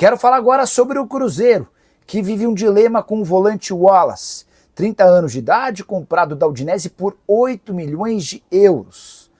Quero falar agora sobre o Cruzeiro, que vive um dilema com o volante Wallace, 30 anos de idade, comprado da Udinese por 8 milhões de euros.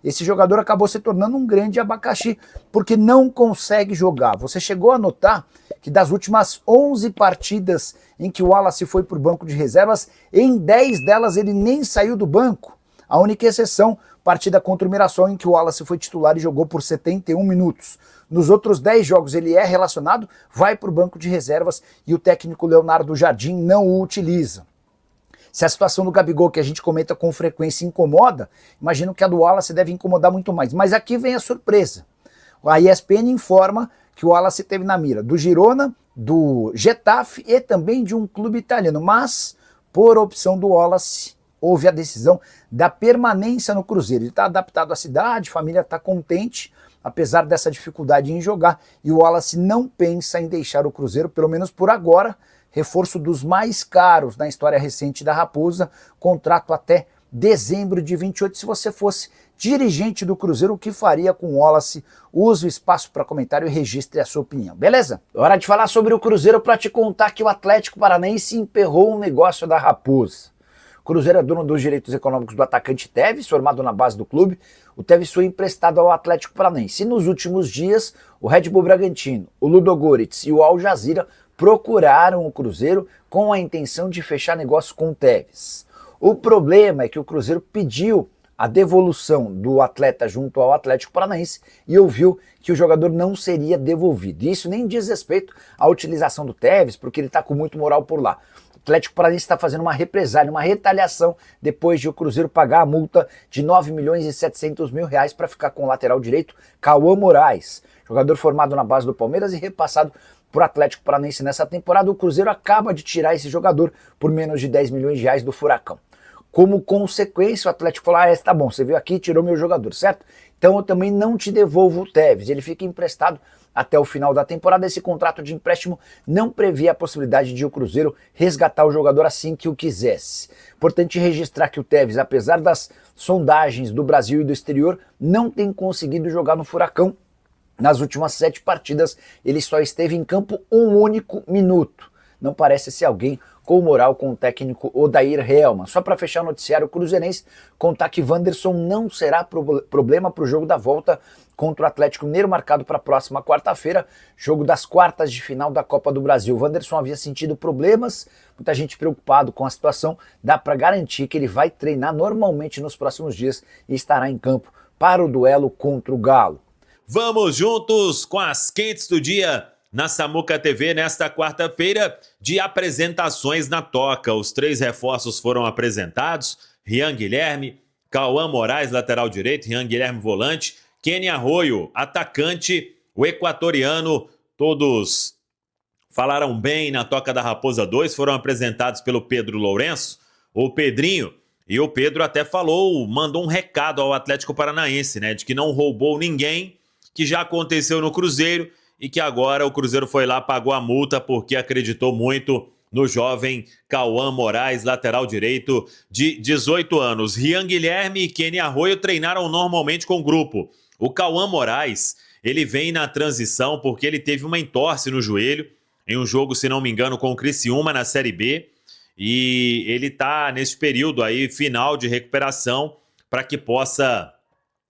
Esse jogador acabou se tornando um grande abacaxi, porque não consegue jogar. Você chegou a notar que das últimas 11 partidas em que o Wallace foi para o banco de reservas, em 10 delas ele nem saiu do banco. A única exceção, partida contra o Mirassol, em que o Wallace foi titular e jogou por 71 minutos. Nos outros 10 jogos ele é relacionado, vai para o banco de reservas e o técnico Leonardo Jardim não o utiliza. Se a situação do Gabigol, que a gente comenta com frequência, incomoda, imagino que a do Wallace deve incomodar muito mais. Mas aqui vem a surpresa. A ESPN informa que o Wallace teve na mira do Girona, do Getafe e também de um clube italiano. Mas, por opção do Wallace, houve a decisão da permanência no Cruzeiro. Ele está adaptado à cidade, a família está contente, apesar dessa dificuldade em jogar. E o Wallace não pensa em deixar o Cruzeiro, pelo menos por agora. Reforço dos mais caros na história recente da Raposa, contrato até dezembro de 28. Se você fosse dirigente do Cruzeiro, o que faria com o Wallace? Use o espaço para comentário e registre a sua opinião, beleza? Hora de falar sobre o Cruzeiro para te contar que o Atlético Paranaense emperrou um negócio da Raposa. O Cruzeiro é dono dos direitos econômicos do atacante Tevez, formado na base do clube. O Tevez foi emprestado ao Atlético Paranaense. E nos últimos dias, o Red Bull Bragantino, o Ludogorets e o Al Jazeera procuraram o Cruzeiro com a intenção de fechar negócio com o Tevez. O problema é que o Cruzeiro pediu a devolução do atleta junto ao Atlético Paranaense e ouviu que o jogador não seria devolvido. Isso nem diz respeito à utilização do Tevez, porque ele está com muito moral por lá. O Atlético Paranaense está fazendo uma represália, uma retaliação, depois de o Cruzeiro pagar a multa de 9 milhões e 700 mil reais para ficar com o lateral direito, Cauã Moraes, jogador formado na base do Palmeiras e repassado para o Atlético Paranaense nessa temporada. O Cruzeiro acaba de tirar esse jogador por menos de 10 milhões de reais do Furacão. Como consequência, o Atlético falou, tá bom, você veio aqui e tirou meu jogador, certo? Então eu também não te devolvo o Tevez. Ele fica emprestado até o final da temporada. Esse contrato de empréstimo não previa a possibilidade de o Cruzeiro resgatar o jogador assim que o quisesse. Importante registrar que o Tevez, apesar das sondagens do Brasil e do exterior, não tem conseguido jogar no Furacão. Nas últimas 7 partidas, ele só esteve em campo um único minuto. Não parece ser alguém com moral com o técnico Odair Helman. Só para fechar o noticiário cruzeirense, contar que Wanderson não será problema para o jogo da volta contra o Atlético Mineiro, marcado para a próxima quarta-feira, jogo das quartas de final da Copa do Brasil. Wanderson havia sentido problemas, muita gente preocupado com a situação. Dá para garantir que ele vai treinar normalmente nos próximos dias e estará em campo para o duelo contra o Galo. Vamos juntos com as quentes do dia na Samuca TV nesta quarta-feira de apresentações na toca. Os 3 reforços foram apresentados: Rian Guilherme, Cauã Moraes, lateral direito, Rian Guilherme, volante, Kenny Arroyo, atacante, o equatoriano. Todos falaram bem na toca da Raposa 2, foram apresentados pelo Pedro Lourenço, o Pedrinho. E o Pedro até falou, mandou um recado ao Atlético Paranaense, né, de que não roubou ninguém, que já aconteceu no Cruzeiro e que agora o Cruzeiro foi lá, pagou a multa porque acreditou muito no jovem Cauã Moraes, lateral direito de 18 anos. Rian Guilherme e Kenny Arroyo treinaram normalmente com o grupo. O Cauã Moraes, ele vem na transição porque ele teve uma entorse no joelho em um jogo, se não me engano, com o Criciúma na Série B, e ele está nesse período aí final de recuperação para que possa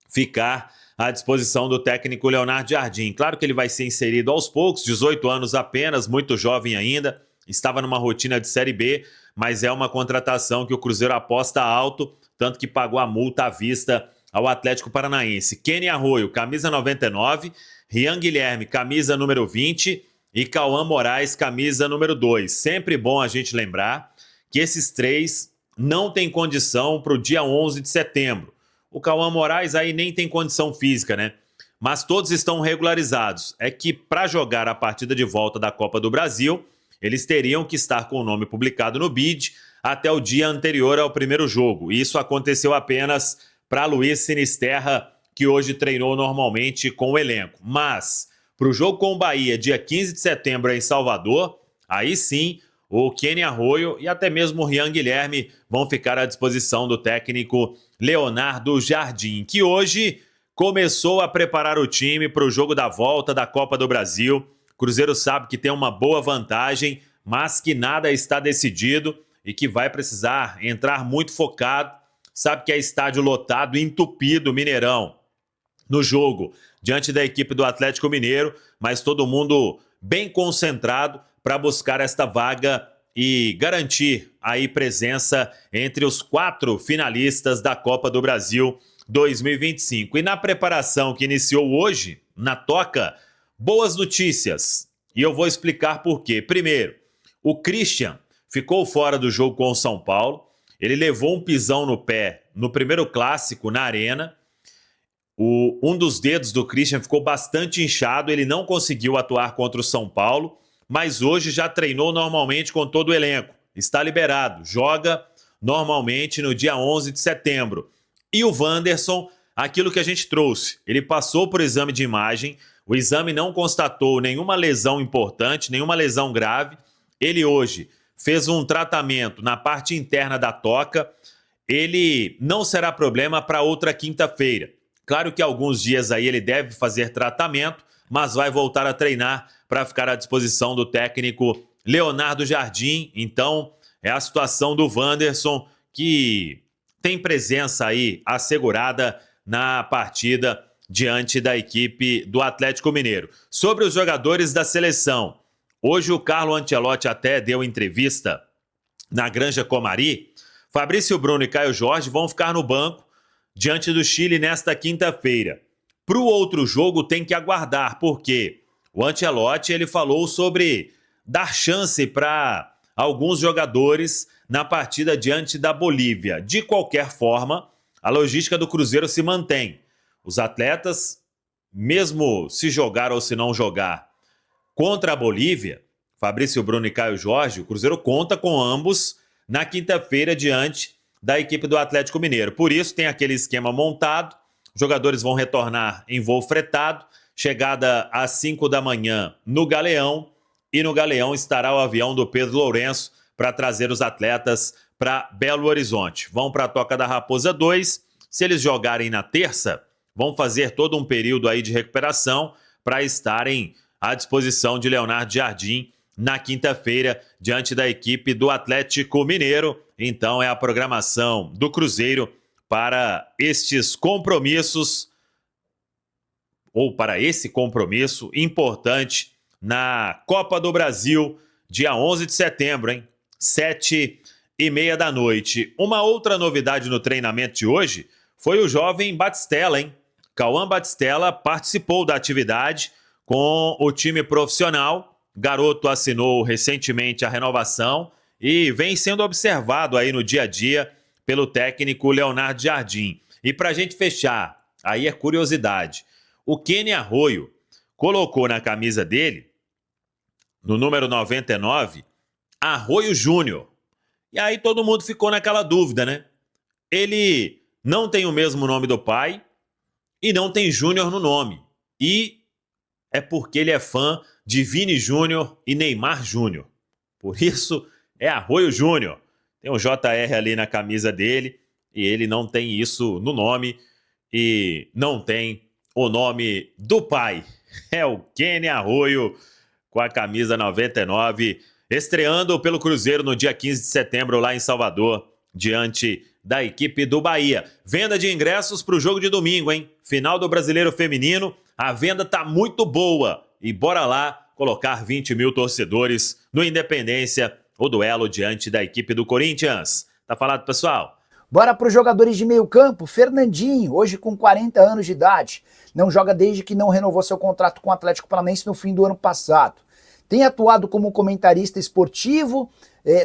ficar à disposição do técnico Leonardo Jardim. Claro que ele vai ser inserido aos poucos, 18 anos apenas, muito jovem ainda, estava numa rotina de Série B, mas é uma contratação que o Cruzeiro aposta alto, tanto que pagou a multa à vista ao Atlético Paranaense. Kenny Arroyo, camisa 99, Rian Guilherme, camisa número 20 e Cauã Moraes, camisa número 2. Sempre bom a gente lembrar que esses 3 não têm condição para o dia 11 de setembro. O Cauã Moraes aí nem tem condição física, né? Mas todos estão regularizados. É que para jogar a partida de volta da Copa do Brasil, eles teriam que estar com o nome publicado no BID até o dia anterior ao primeiro jogo. Isso aconteceu apenas para Luiz Sinisterra, que hoje treinou normalmente com o elenco. Mas para o jogo com o Bahia, dia 15 de setembro em Salvador, aí sim o Kenny Arroyo e até mesmo o Rian Guilherme vão ficar à disposição do técnico Leonardo Jardim, que hoje começou a preparar o time para o jogo da volta da Copa do Brasil. Cruzeiro sabe que tem uma boa vantagem, mas que nada está decidido e que vai precisar entrar muito focado. Sabe que é estádio lotado, entupido, Mineirão, no jogo, diante da equipe do Atlético Mineiro, mas todo mundo bem concentrado para buscar esta vaga e garantir aí presença entre os 4 finalistas da Copa do Brasil 2025. E na preparação que iniciou hoje, na Toca, boas notícias. E eu vou explicar por quê. Primeiro, o Christian ficou fora do jogo com o São Paulo. Ele levou um pisão no pé no primeiro clássico na Arena. Um dos dedos do Christian ficou bastante inchado. Ele não conseguiu atuar contra o São Paulo, mas hoje já treinou normalmente com todo o elenco. Está liberado, joga normalmente no dia 11 de setembro. E o Wanderson, aquilo que a gente trouxe, ele passou por exame de imagem, o exame não constatou nenhuma lesão importante, nenhuma lesão grave. Ele hoje fez um tratamento na parte interna da toca, ele não será problema para outra quinta-feira. Claro que alguns dias aí ele deve fazer tratamento, mas vai voltar a treinar para ficar à disposição do técnico Leonardo Jardim. Então, é a situação do Wanderson, que tem presença aí assegurada na partida diante da equipe do Atlético Mineiro. Sobre os jogadores da seleção, hoje o Carlo Ancelotti até deu entrevista na Granja Comari. Fabrício Bruno e Caio Jorge vão ficar no banco diante do Chile nesta quinta-feira. Para o outro jogo tem que aguardar, porque o Ancelotti ele falou sobre dar chance para alguns jogadores na partida diante da Bolívia. De qualquer forma, a logística do Cruzeiro se mantém. Os atletas, mesmo se jogar ou se não jogar contra a Bolívia, Fabrício Bruno e Caio Jorge, o Cruzeiro conta com ambos na quinta-feira diante da equipe do Atlético Mineiro. Por isso tem aquele esquema montado, os jogadores vão retornar em voo fretado, chegada às 5 da manhã no Galeão, e no Galeão estará o avião do Pedro Lourenço para trazer os atletas para Belo Horizonte. Vão para a Toca da Raposa 2, se eles jogarem na terça, vão fazer todo um período aí de recuperação para estarem à disposição de Leonardo Jardim na quinta-feira, diante da equipe do Atlético Mineiro. Então é a programação do Cruzeiro para estes compromissos, ou para esse compromisso importante na Copa do Brasil, dia 11 de setembro, hein? 7h30 da noite. Uma outra novidade no treinamento de hoje foi o jovem Batistella, hein? Cauã Batistella participou da atividade com o time profissional. Garoto assinou recentemente a renovação e vem sendo observado aí no dia a dia pelo técnico Leonardo Jardim. E para a gente fechar, aí é curiosidade, o Kenny Arroio colocou na camisa dele, no número 99, Arroio Júnior. E aí todo mundo ficou naquela dúvida, né? Ele não tem o mesmo nome do pai e não tem Júnior no nome. E é porque ele é fã de Vini Júnior e Neymar Júnior. Por isso é Arroio Júnior. Tem um JR ali na camisa dele e ele não tem isso no nome e não tem o nome do pai. É o Kenny Arroio com a camisa 99, estreando pelo Cruzeiro no dia 15 de setembro lá em Salvador, diante da equipe do Bahia. Venda de ingressos para o jogo de domingo, hein? Final do Brasileiro Feminino, a venda tá muito boa. E bora lá colocar 20 mil torcedores no Independência, o duelo diante da equipe do Corinthians. Tá falado, pessoal? Bora para os jogadores de meio campo. Fernandinho, hoje com 40 anos de idade, não joga desde que não renovou seu contrato com o Atlético Paranaense no fim do ano passado. Tem atuado como comentarista esportivo,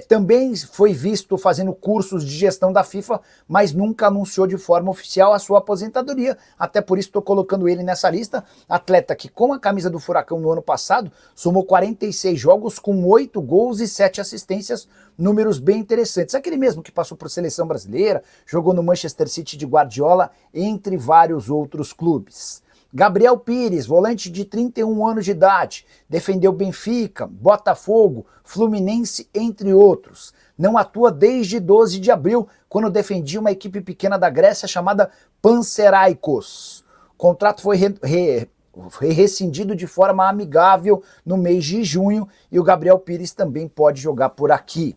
também foi visto fazendo cursos de gestão da FIFA, mas nunca anunciou de forma oficial a sua aposentadoria. Até por isso estou colocando ele nessa lista. Atleta que com a camisa do Furacão no ano passado somou 46 jogos com 8 gols e 7 assistências, números bem interessantes. Aquele mesmo que passou por seleção brasileira, jogou no Manchester City de Guardiola, entre vários outros clubes. Gabriel Pires, volante de 31 anos de idade, defendeu Benfica, Botafogo, Fluminense, entre outros. Não atua desde 12 de abril, quando defendia uma equipe pequena da Grécia chamada Panseraikos. O contrato foi foi rescindido de forma amigável no mês de junho e o Gabriel Pires também pode jogar por aqui.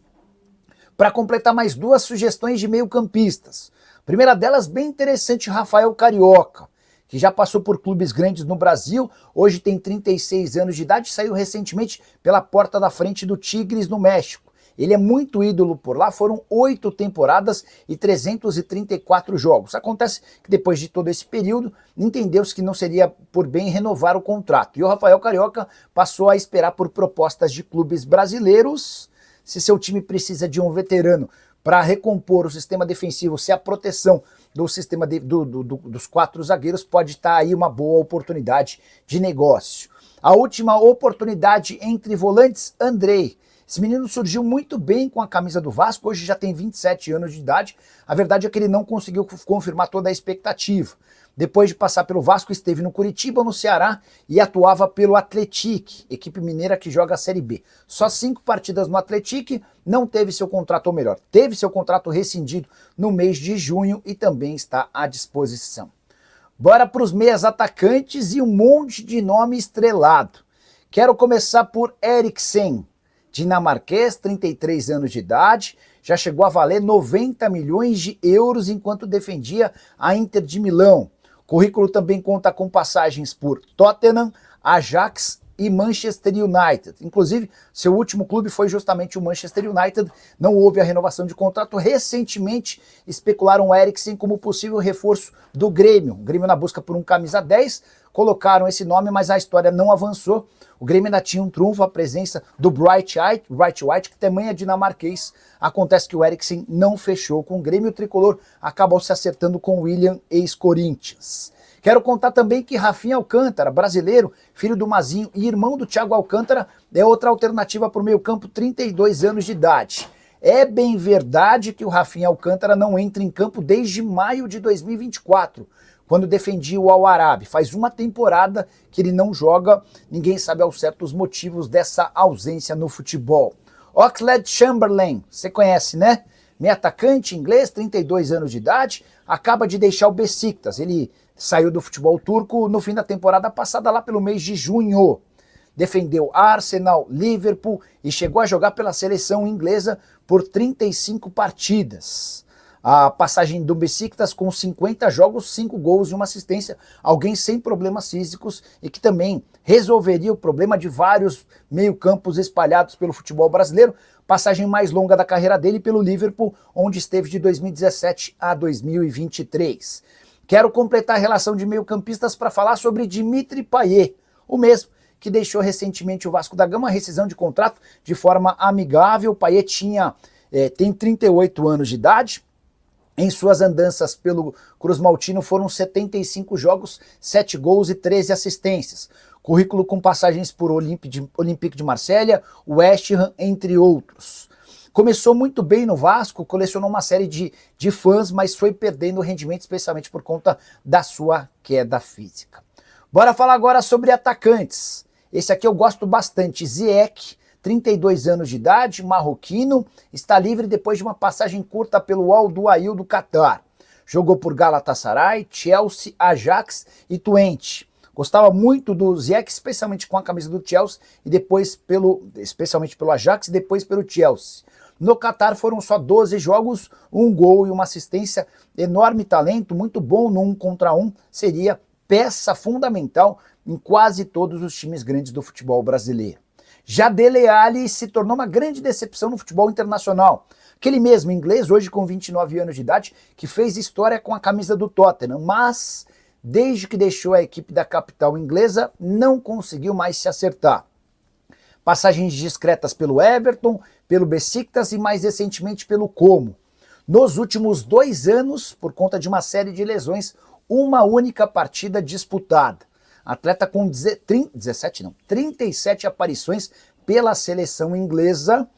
Para completar, mais duas sugestões de meio-campistas. A primeira delas, bem interessante, Rafael Carioca, que já passou por clubes grandes no Brasil, hoje tem 36 anos de idade, saiu recentemente pela porta da frente do Tigres no México. Ele é muito ídolo por lá, foram 8 temporadas e 334 jogos. Acontece que depois de todo esse período, entendeu-se que não seria por bem renovar o contrato. E o Rafael Carioca passou a esperar por propostas de clubes brasileiros. Se seu time precisa de um veterano para recompor o sistema defensivo, se a proteção do sistema dos 4 zagueiros, pode estar aí uma boa oportunidade de negócio. A última oportunidade entre volantes, Andrei. Esse menino surgiu muito bem com a camisa do Vasco, hoje já tem 27 anos de idade. A verdade é que ele não conseguiu confirmar toda a expectativa. Depois de passar pelo Vasco, esteve no Curitiba, no Ceará e atuava pelo Atlético, equipe mineira que joga a Série B. Só 5 partidas no Atlético, não teve seu contrato, ou melhor, teve seu contrato rescindido no mês de junho e também está à disposição. Bora para os meias atacantes e um monte de nome estrelado. Quero começar por Eriksen, dinamarquês, 33 anos de idade, já chegou a valer 90 milhões de euros enquanto defendia a Inter de Milão. O currículo também conta com passagens por Tottenham, Ajax e Manchester United. Inclusive, seu último clube foi justamente o Manchester United. Não houve a renovação de contrato. Recentemente, especularam o Eriksen como possível reforço do Grêmio. O Grêmio na busca por um camisa 10, colocaram esse nome, mas a história não avançou. O Grêmio ainda tinha um trunfo, a presença do Bright White, que também é dinamarquês. Acontece que o Eriksen não fechou com o Grêmio, o tricolor acabou se acertando com o William, ex-Corinthians. Quero contar também que Rafinha Alcântara, brasileiro, filho do Mazinho e irmão do Thiago Alcântara, é outra alternativa para o meio-campo, 32 anos de idade. É bem verdade que o Rafinha Alcântara não entra em campo desde maio de 2024, quando defendia o Al-Arabi. Faz uma temporada que ele não joga, ninguém sabe ao certo os motivos dessa ausência no futebol. Oxlade-Chamberlain, você conhece, né? Meio atacante inglês, 32 anos de idade, acaba de deixar o Besiktas. Ele saiu do futebol turco no fim da temporada passada, lá pelo mês de junho. Defendeu Arsenal, Liverpool e chegou a jogar pela seleção inglesa por 35 partidas. A passagem do Besiktas com 50 jogos, 5 gols e uma assistência, alguém sem problemas físicos e que também resolveria o problema de vários meio-campos espalhados pelo futebol brasileiro. Passagem mais longa da carreira dele pelo Liverpool, onde esteve de 2017 a 2023. Quero completar a relação de meio-campistas para falar sobre Dimitri Payet, o mesmo que deixou recentemente o Vasco da Gama, rescisão de contrato de forma amigável. Payet tem 38 anos de idade. Em suas andanças pelo Cruz Maltino foram 75 jogos, 7 gols e 13 assistências. Currículo com passagens por Olympique de Marselha, West Ham, entre outros. Começou muito bem no Vasco, colecionou uma série de fãs, mas foi perdendo rendimento, especialmente por conta da sua queda física. Bora falar agora sobre atacantes. Esse aqui eu gosto bastante, Ziyech, 32 anos de idade, marroquino, está livre depois de uma passagem curta pelo Al Duhail do Catar. Jogou por Galatasaray, Chelsea, Ajax e Twente. Gostava muito do Ziyech, especialmente com a camisa do Chelsea, e depois especialmente pelo Ajax e depois pelo Chelsea. No Catar foram só 12 jogos, 1 gol e uma assistência. Enorme talento, muito bom no 1 contra 1, seria peça fundamental em quase todos os times grandes do futebol brasileiro. Já Dele Alli se tornou uma grande decepção no futebol internacional. Aquele mesmo inglês, hoje com 29 anos de idade, que fez história com a camisa do Tottenham, mas desde que deixou a equipe da capital inglesa, não conseguiu mais se acertar. Passagens discretas pelo Everton, pelo Besiktas e mais recentemente pelo Como. Nos últimos 2 anos, por conta de uma série de lesões, uma única partida disputada. Atleta com 37 aparições pela seleção inglesa,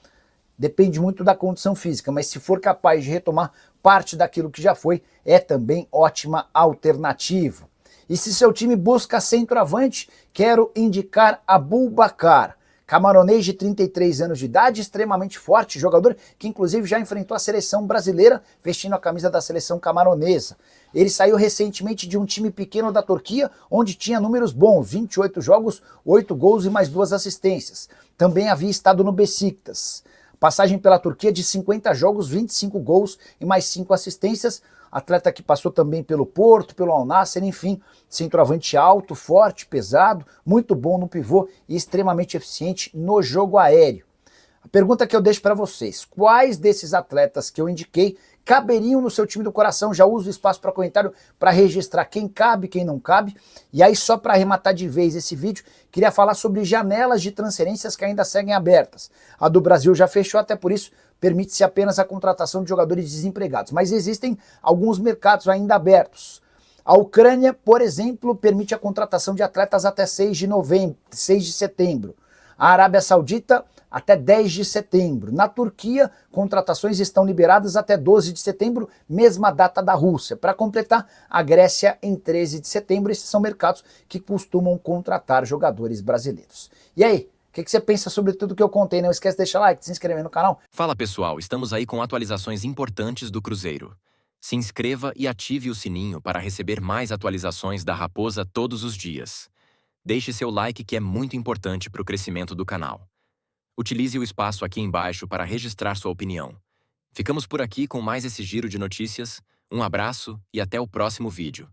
depende muito da condição física, mas se for capaz de retomar parte daquilo que já foi, é também ótima alternativa. E se seu time busca centroavante, quero indicar Aboubakar, Camaronês de 33 anos de idade, extremamente forte, jogador que inclusive já enfrentou a seleção brasileira vestindo a camisa da seleção camaronesa. Ele saiu recentemente de um time pequeno da Turquia, onde tinha números bons, 28 jogos, 8 gols e mais 2 assistências. Também havia estado no Besiktas. Passagem pela Turquia de 50 jogos, 25 gols e mais 5 assistências. Atleta que passou também pelo Porto, pelo Al Nassr, enfim, centroavante alto, forte, pesado, muito bom no pivô e extremamente eficiente no jogo aéreo. A pergunta que eu deixo para vocês: quais desses atletas que eu indiquei caberiam no seu time do coração? Já uso o espaço para comentário para registrar quem cabe, quem não cabe. E aí, só para arrematar de vez esse vídeo, queria falar sobre janelas de transferências que ainda seguem abertas. A do Brasil já fechou, até por isso permite-se apenas a contratação de jogadores desempregados. Mas existem alguns mercados ainda abertos. A Ucrânia, por exemplo, permite a contratação de atletas até 6 de setembro. A Arábia Saudita, até 10 de setembro. Na Turquia, contratações estão liberadas até 12 de setembro, mesma data da Rússia. Para completar, a Grécia em 13 de setembro. Esses são mercados que costumam contratar jogadores brasileiros. E aí, o que você pensa sobre tudo que eu contei? Não esquece de deixar like, se inscrever no canal. Fala pessoal, estamos aí com atualizações importantes do Cruzeiro. Se inscreva e ative o sininho para receber mais atualizações da Raposa todos os dias. Deixe seu like, que é muito importante para o crescimento do canal. Utilize o espaço aqui embaixo para registrar sua opinião. Ficamos por aqui com mais esse giro de notícias. Um abraço e até o próximo vídeo.